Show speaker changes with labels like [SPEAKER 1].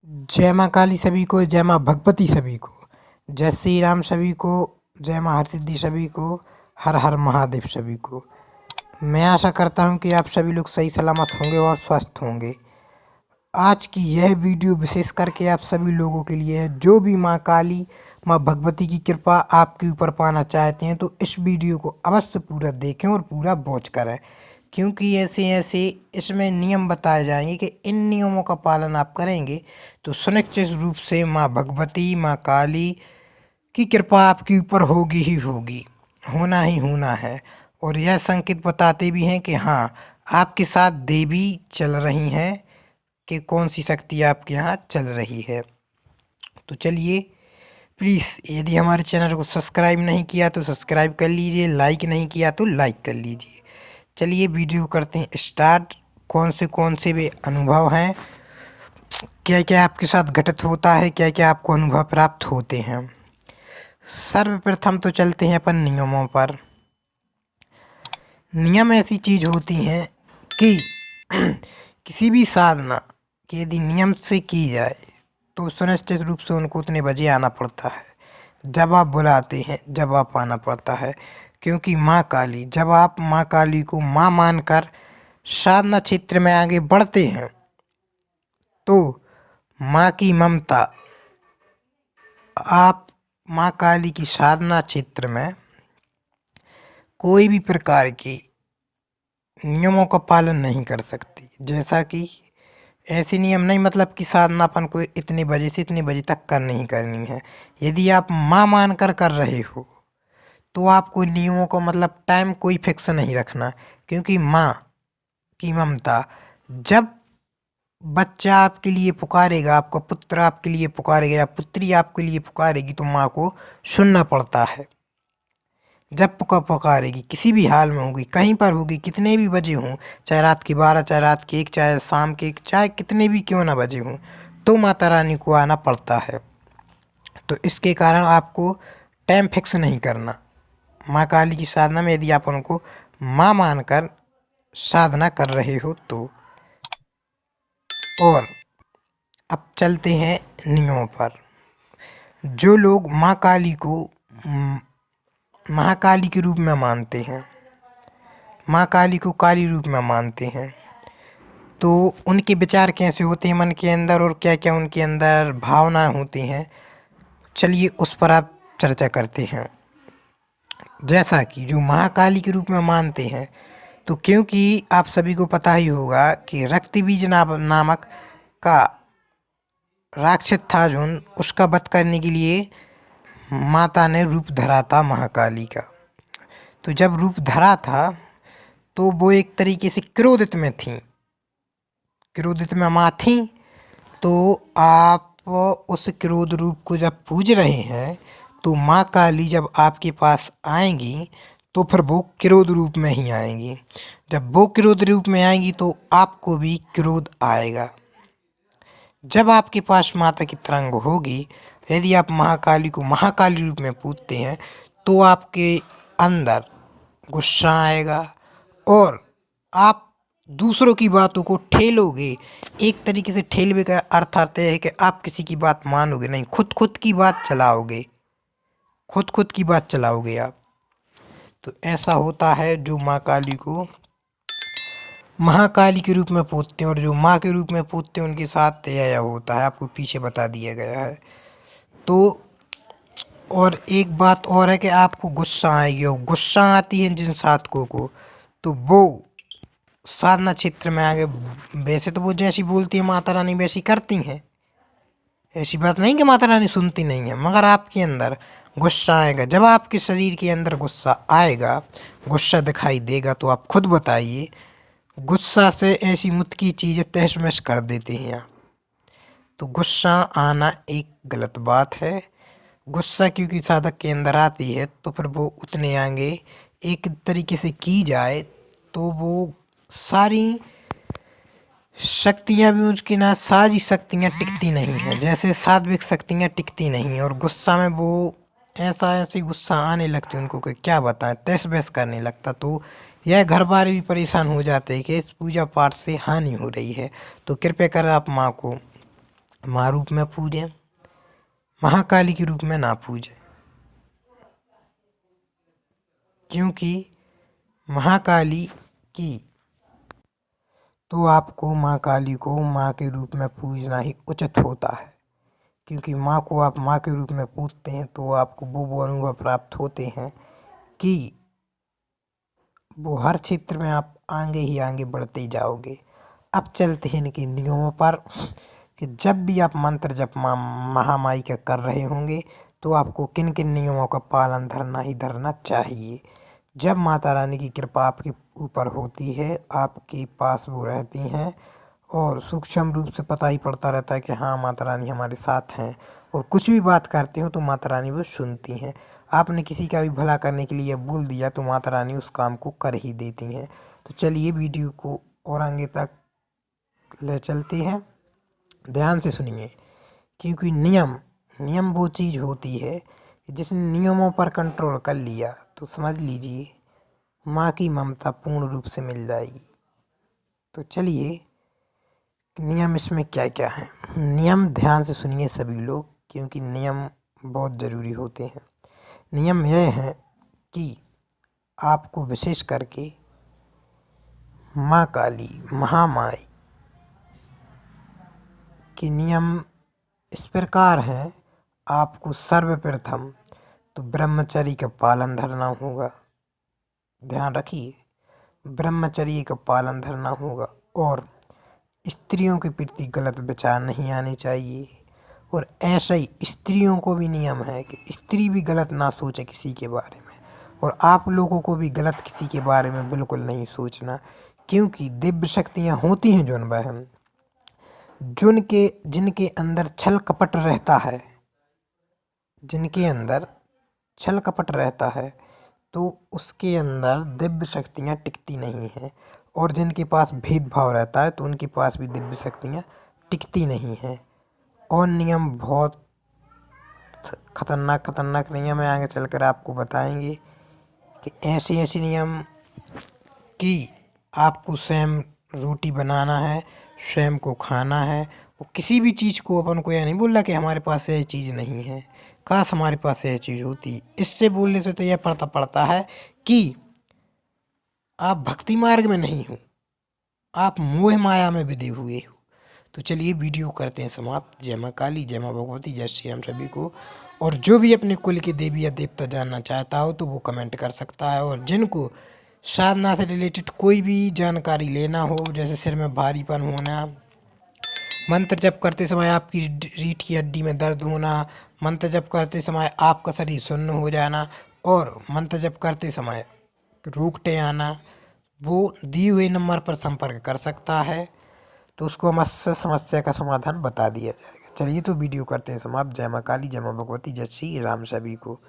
[SPEAKER 1] जय माँ काली सभी को, जय माँ भगवती सभी को, जय श्री राम सभी को, जय माँ हरसिद्धि सभी को, हर हर महादेव सभी को। मैं आशा करता हूँ कि आप सभी लोग सही सलामत होंगे और स्वस्थ होंगे। आज की यह वीडियो विशेष करके आप सभी लोगों के लिए है जो भी माँ काली माँ भगवती की कृपा आपके ऊपर पाना चाहते हैं, तो इस वीडियो को अवश्य पूरा देखें और पूरा वॉच करें, क्योंकि ऐसे ऐसे इसमें नियम बताए जाएंगे कि इन नियमों का पालन आप करेंगे तो सुनिश्चित रूप से माँ भगवती माँ काली की कृपा आपके ऊपर होगी ही होगी, होना ही होना है। और यह संकेत बताते भी हैं कि हाँ, आपके साथ देवी चल रही हैं, कि कौन सी शक्ति आपके यहाँ चल रही है। तो चलिए, प्लीज़ यदि हमारे चैनल को सब्सक्राइब नहीं किया तो सब्सक्राइब कर लीजिए, लाइक नहीं किया तो लाइक कर लीजिए। चलिए वीडियो करते हैं स्टार्ट। कौन से वे अनुभव हैं, क्या क्या आपके साथ घटित होता है, क्या क्या आपको अनुभव प्राप्त होते हैं। सर्वप्रथम तो चलते हैं अपन नियमों पर। नियम ऐसी चीज होती हैं कि किसी भी साधना कि यदि नियम से की जाए तो सुनिश्चित रूप से उनको उतने बजे आना पड़ता है, जब आप बुलाते हैं, जब आप आना पड़ता है। क्योंकि माँ काली, जब आप माँ काली को माँ मानकर साधना क्षेत्र में आगे बढ़ते हैं तो माँ की ममता, आप माँ काली की साधना क्षेत्र में कोई भी प्रकार की नियमों का पालन नहीं कर सकती। जैसा कि ऐसे नियम नहीं, मतलब कि साधना अपन को इतने बजे से इतने बजे तक करनी ही करनी है। यदि आप माँ मानकर कर रहे हो तो आपको नियमों का मतलब टाइम कोई फिक्स नहीं रखना, क्योंकि माँ की ममता, जब बच्चा आपके लिए पुकारेगा, आपका पुत्र आपके लिए पुकारेगा या पुत्री आपके लिए पुकारेगी तो माँ को सुनना पड़ता है। जब पुकारेगी, किसी भी हाल में होगी, कहीं पर होगी, कितने भी बजे हों, चाहे रात के 12, चाहे रात के 1, चाहे शाम के 1, चाहे कितने भी क्यों ना बजे हों, तो माता रानी को आना पड़ता है। तो इसके कारण आपको टाइम फिक्स नहीं करना। माँ काली की साधना में यदि आप उनको माँ मानकर साधना कर रहे हो तो। और अब चलते हैं नियमों पर। जो लोग माँ काली को महाकाली के रूप में मानते हैं, माँ काली को काली रूप में मानते हैं, तो उनके विचार कैसे होते हैं मन के अंदर और क्या क्या उनके अंदर भावना होती हैं, चलिए उस पर आप चर्चा करते हैं। जैसा कि जो महाकाली के रूप में मानते हैं, तो क्योंकि आप सभी को पता ही होगा कि रक्तबीज नामक का राक्षस था जो, उसका वध करने के लिए माता ने रूप धरा था महाकाली का। तो जब रूप धरा था तो वो एक तरीके से क्रोधित में थी, क्रोधित में माँ थी। तो आप उस क्रोध रूप को जब पूज रहे हैं तो माँ काली जब आपके पास आएंगी तो फिर वो क्रोध रूप में ही आएंगी। जब वो क्रोध रूप में आएंगी तो आपको भी क्रोध आएगा। जब आपके पास माता की तरंग होगी, यदि आप महाकाली को महाकाली रूप में पूजते हैं तो आपके अंदर गुस्सा आएगा और आप दूसरों की बातों को ठेलोगे। एक तरीके से ठेलवे का अर्थ है कि आप किसी की बात मानोगे नहीं, खुद की बात चलाओगे, खुद की बात चलाओगे आप। तो ऐसा होता है जो माँ काली को महाकाली के रूप में पूजते हैं, और जो माँ के रूप में पूजते हैं उनके साथ यह होता है, आपको पीछे बता दिया गया है। तो और एक बात और है कि आपको गुस्सा आएगी, और गुस्सा आती है जिन साधकों को तो वो साधना क्षेत्र में आगे, वैसे तो वो जैसी बोलती है माता रानी वैसी करती हैं, ऐसी बात नहीं कि माता रानी सुनती नहीं है, मगर आपके अंदर गुस्सा आएगा। जब आपके शरीर के अंदर गुस्सा आएगा, गुस्सा दिखाई देगा, तो आप खुद बताइए, गुस्सा से ऐसी मुत की चीज़ें तहस महस कर देते हैं आप। तो गुस्सा आना एक गलत बात है। गुस्सा क्योंकि साधक के अंदर आती है तो फिर वो उतने आगे एक तरीके से की जाए तो वो सारी शक्तियाँ भी उसकी ना, सारी शक्तियाँ टिकती नहीं हैं, जैसे सात्विक शक्तियाँ टिकती नहीं हैं। और गुस्सा में वो ऐसी गुस्सा आने लगती है उनको कि क्या बताएं, तहस बहस करने लगता। तो यह घर वाले भी परेशान हो जाते हैं कि इस पूजा पाठ से हानि हो रही है। तो कृपया कर आप माँ को माँ रूप में पूजें, महाकाली के रूप में ना पूजें, क्योंकि महाकाली की तो आपको माँ काली को माँ के रूप में पूजना ही उचित होता है। क्योंकि माँ को आप माँ के रूप में पूजते हैं तो आपको वो अनुभव प्राप्त होते हैं कि वो हर क्षेत्र में आप आगे ही आगे बढ़ते ही जाओगे। अब चलते हैं इनके नियमों पर कि जब भी आप मंत्र जप महामाई का कर रहे होंगे तो आपको किन किन नियमों का पालन धरना ही धरना चाहिए। जब माता रानी की कृपा आपके ऊपर होती है, आपके पास वो रहती हैं और सूक्ष्म रूप से पता ही पड़ता रहता है कि हाँ माता रानी हमारे साथ हैं, और कुछ भी बात करते हो तो माता रानी वो सुनती हैं। आपने किसी का भी भला करने के लिए बोल दिया तो माता रानी उस काम को कर ही देती हैं। तो चलिए वीडियो को और आगे तक ले चलते हैं, ध्यान से सुनिए। क्योंकि नियम वो चीज़ होती है कि जिसने नियमों पर कंट्रोल कर लिया तो समझ लीजिए माँ की ममता पूर्ण रूप से मिल जाएगी। तो चलिए नियम इसमें क्या क्या है। नियम ध्यान से सुनिए सभी लोग, क्योंकि नियम बहुत ज़रूरी होते हैं। नियम यह है कि आपको विशेष करके माँ काली महामाई के नियम इस प्रकार हैं। आपको सर्वप्रथम तो ब्रह्मचर्य का पालन धरना होगा, ध्यान रखिए, ब्रह्मचर्य का पालन धरना होगा। और स्त्रियों के प्रति गलत विचार नहीं आने चाहिए। और ऐसा ही स्त्रियों को भी नियम है कि स्त्री भी गलत ना सोचे किसी के बारे में, और आप लोगों को भी गलत किसी के बारे में बिल्कुल नहीं सोचना। क्योंकि दिव्य शक्तियाँ होती हैं जोन बहन, जिनके अंदर छल कपट रहता है, जिनके अंदर छल कपट रहता है तो उसके अंदर दिव्य शक्तियाँ टिकती नहीं हैं। और जिनके पास भेदभाव रहता है तो उनके पास भी दिव्य शक्तियाँ टिकती नहीं हैं। और नियम बहुत खतरनाक नियम है, आगे चलकर आपको बताएंगे कि ऐसे नियम कि आपको स्वयं रोटी बनाना है, स्वयं को खाना है। वो किसी भी चीज़ को अपन को यह नहीं बोल रहा कि हमारे पास यह चीज़ नहीं है, काश हमारे पास यह चीज़ होती। इससे बोलने से तो यह पड़ता है कि आप भक्ति मार्ग में नहीं हो, आप मोह माया में विधे हुए हो। तो चलिए वीडियो करते हैं समाप्त। जय माँ काली, जय माँ भगवती, जय श्री राम सभी को। और जो भी अपने कुल के देवी या देवता जानना चाहता हो तो वो कमेंट कर सकता है। और जिनको साधना से रिलेटेड कोई भी जानकारी लेना हो, जैसे सिर में भारीपन होना, मंत्र जप करते समय आपकी रीढ़ की हड्डी में दर्द होना, मंत्र जप करते समय आपका शरीर सुन्न हो जाना, और मंत्र जप करते समय रोकटे आना, वो दिए हुए नंबर पर संपर्क कर सकता है। तो उसको हम समस्या का समाधान बता दिया जाएगा। चलिए तो वीडियो करते हैं समाप्त। जय माँ काली, जय माँ भगवती, जय श्री राम सभी को।